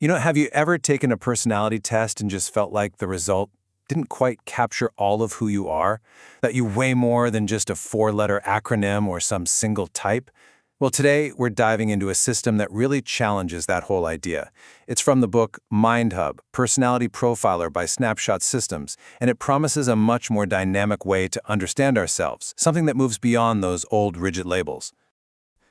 Have you ever taken a personality test and just felt like the result didn't quite capture all of who you are? That you weigh more than just a four-letter acronym or some single type? Well, today we're diving into a system that really challenges that whole idea. It's from the book MindHub, Personality Profiler by Snapshot Systems, and it promises a much more dynamic way to understand ourselves, something that moves beyond those old rigid labels.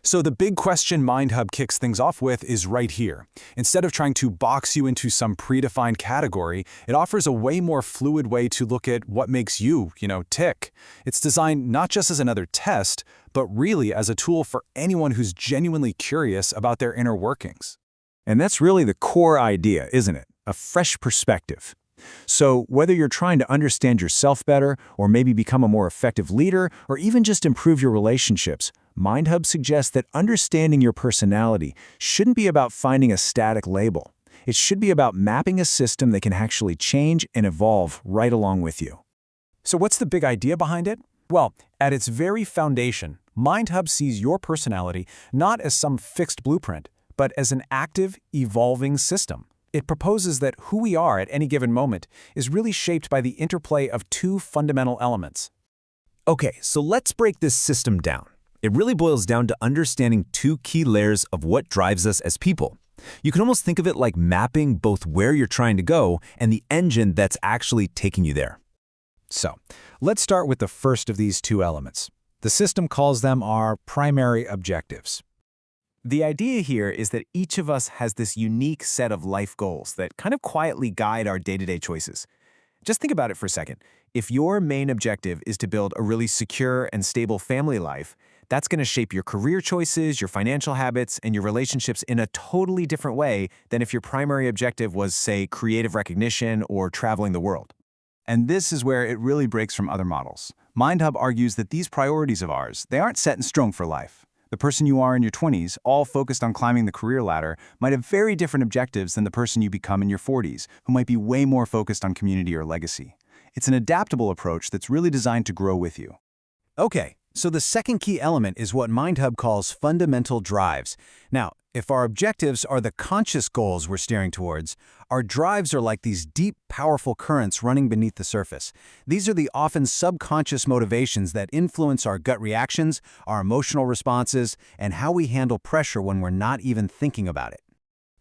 So the big question MindHub kicks things off with is right here. Instead of trying to box you into some predefined category, it offers a way more fluid way to look at what makes you, tick. It's designed not just as another test, but really as a tool for anyone who's genuinely curious about their inner workings. And that's really the core idea, isn't it? A fresh perspective. So whether you're trying to understand yourself better, or maybe become a more effective leader, or even just improve your relationships, MindHub suggests that understanding your personality shouldn't be about finding a static label. It should be about mapping a system that can actually change and evolve right along with you. So what's the big idea behind it? Well, at its very foundation, MindHub sees your personality not as some fixed blueprint, but as an active, evolving system. It proposes that who we are at any given moment is really shaped by the interplay of two fundamental elements. Okay, so let's break this system down. It really boils down to understanding two key layers of what drives us as people. You can almost think of it like mapping both where you're trying to go and the engine that's actually taking you there. So, let's start with the first of these two elements. The system calls them our primary objectives. The idea here is that each of us has this unique set of life goals that kind of quietly guide our day-to-day choices. Just think about it for a second. If your main objective is to build a really secure and stable family life, that's going to shape your career choices, your financial habits, and your relationships in a totally different way than if your primary objective was, say, creative recognition or traveling the world. And this is where it really breaks from other models. MindHub argues that these priorities of ours, they aren't set in stone for life. The person you are in your 20s, all focused on climbing the career ladder, might have very different objectives than the person you become in your 40s, who might be way more focused on community or legacy. It's an adaptable approach that's really designed to grow with you. Okay, so the second key element is what MindHub calls fundamental drives. Now, if our objectives are the conscious goals we're steering towards, our drives are like these deep, powerful currents running beneath the surface. These are the often subconscious motivations that influence our gut reactions, our emotional responses, and how we handle pressure when we're not even thinking about it.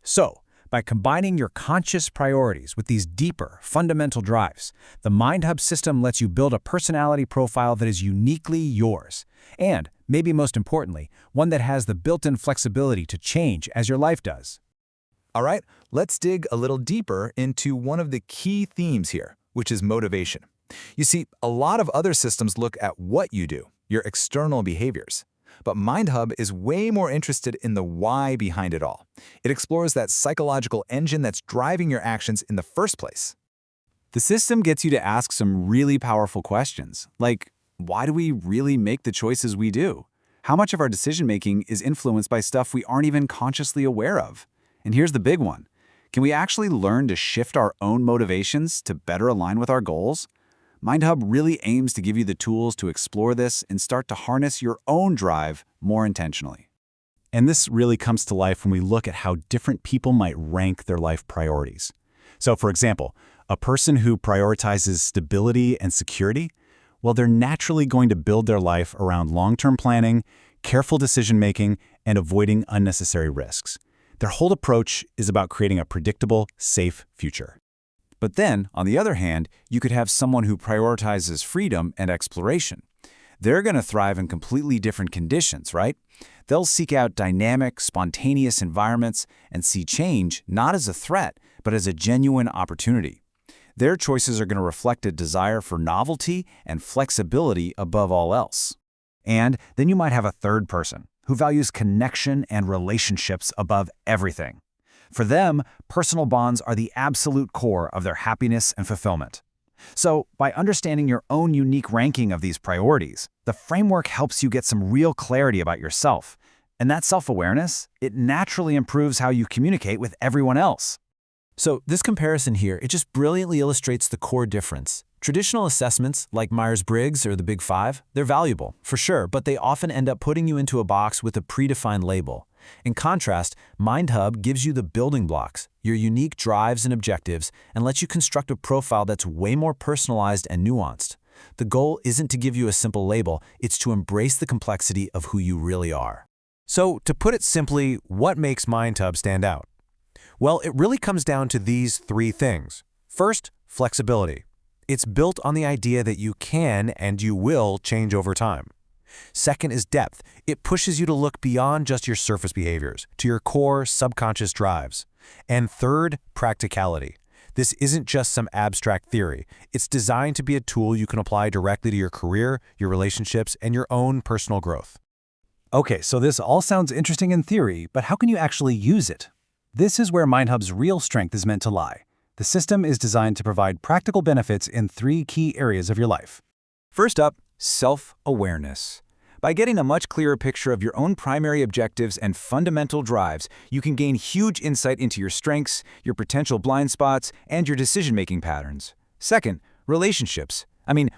So, by combining your conscious priorities with these deeper, fundamental drives, the MindHub system lets you build a personality profile that is uniquely yours. And, maybe most importantly, one that has the built-in flexibility to change as your life does. All right, let's dig a little deeper into one of the key themes here, which is motivation. You see, a lot of other systems look at what you do, your external behaviors. But MindHub is way more interested in the why behind it all. It explores that psychological engine that's driving your actions in the first place. The system gets you to ask some really powerful questions, like, why do we really make the choices we do? How much of our decision-making is influenced by stuff we aren't even consciously aware of? And here's the big one. Can we actually learn to shift our own motivations to better align with our goals? MindHub really aims to give you the tools to explore this and start to harness your own drive more intentionally. And this really comes to life when we look at how different people might rank their life priorities. So, for example, a person who prioritizes stability and security, well, they're naturally going to build their life around long-term planning, careful decision-making, and avoiding unnecessary risks. Their whole approach is about creating a predictable, safe future. But then, on the other hand, you could have someone who prioritizes freedom and exploration. They're going to thrive in completely different conditions, right? They'll seek out dynamic, spontaneous environments and see change not as a threat, but as a genuine opportunity. Their choices are going to reflect a desire for novelty and flexibility above all else. And then you might have a third person who values connection and relationships above everything. For them, personal bonds are the absolute core of their happiness and fulfillment. So, by understanding your own unique ranking of these priorities, the framework helps you get some real clarity about yourself. And that self-awareness, it naturally improves how you communicate with everyone else. So this comparison here, it just brilliantly illustrates the core difference. Traditional assessments, like Myers-Briggs or the Big Five, they're valuable, for sure, but they often end up putting you into a box with a predefined label. In contrast, MindHub gives you the building blocks, your unique drives and objectives, and lets you construct a profile that's way more personalized and nuanced. The goal isn't to give you a simple label, it's to embrace the complexity of who you really are. So, to put it simply, what makes MindHub stand out? Well, it really comes down to these three things. First, flexibility. It's built on the idea that you can and you will change over time. Second is depth. It pushes you to look beyond just your surface behaviors, to your core subconscious drives. And third, practicality. This isn't just some abstract theory. It's designed to be a tool you can apply directly to your career, your relationships, and your own personal growth. Okay, so this all sounds interesting in theory, but how can you actually use it? This is where MindHub's real strength is meant to lie. The system is designed to provide practical benefits in 3 key areas of your life. First up, self-awareness. By getting a much clearer picture of your own primary objectives and fundamental drives, you can gain huge insight into your strengths, your potential blind spots, and your decision-making patterns. Second, relationships.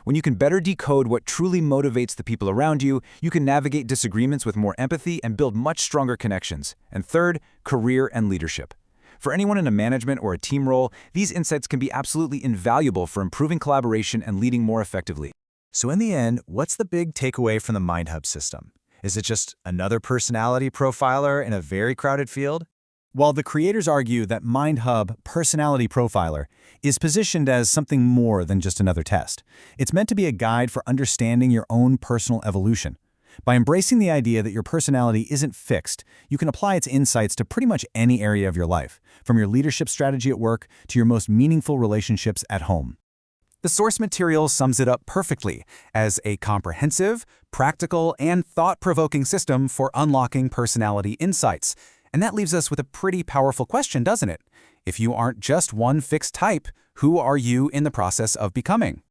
When you can better decode what truly motivates the people around you, you can navigate disagreements with more empathy and build much stronger connections. And third, career and leadership. For anyone in a management or a team role, these insights can be absolutely invaluable for improving collaboration and leading more effectively. So in the end, what's the big takeaway from the MindHub system? Is it just another personality profiler in a very crowded field? While the creators argue that MindHub Personality Profiler is positioned as something more than just another test, it's meant to be a guide for understanding your own personal evolution. By embracing the idea that your personality isn't fixed, you can apply its insights to pretty much any area of your life, from your leadership strategy at work to your most meaningful relationships at home. The source material sums it up perfectly as a comprehensive, practical, and thought-provoking system for unlocking personality insights. And that leaves us with a pretty powerful question, doesn't it? If you aren't just one fixed type, who are you in the process of becoming?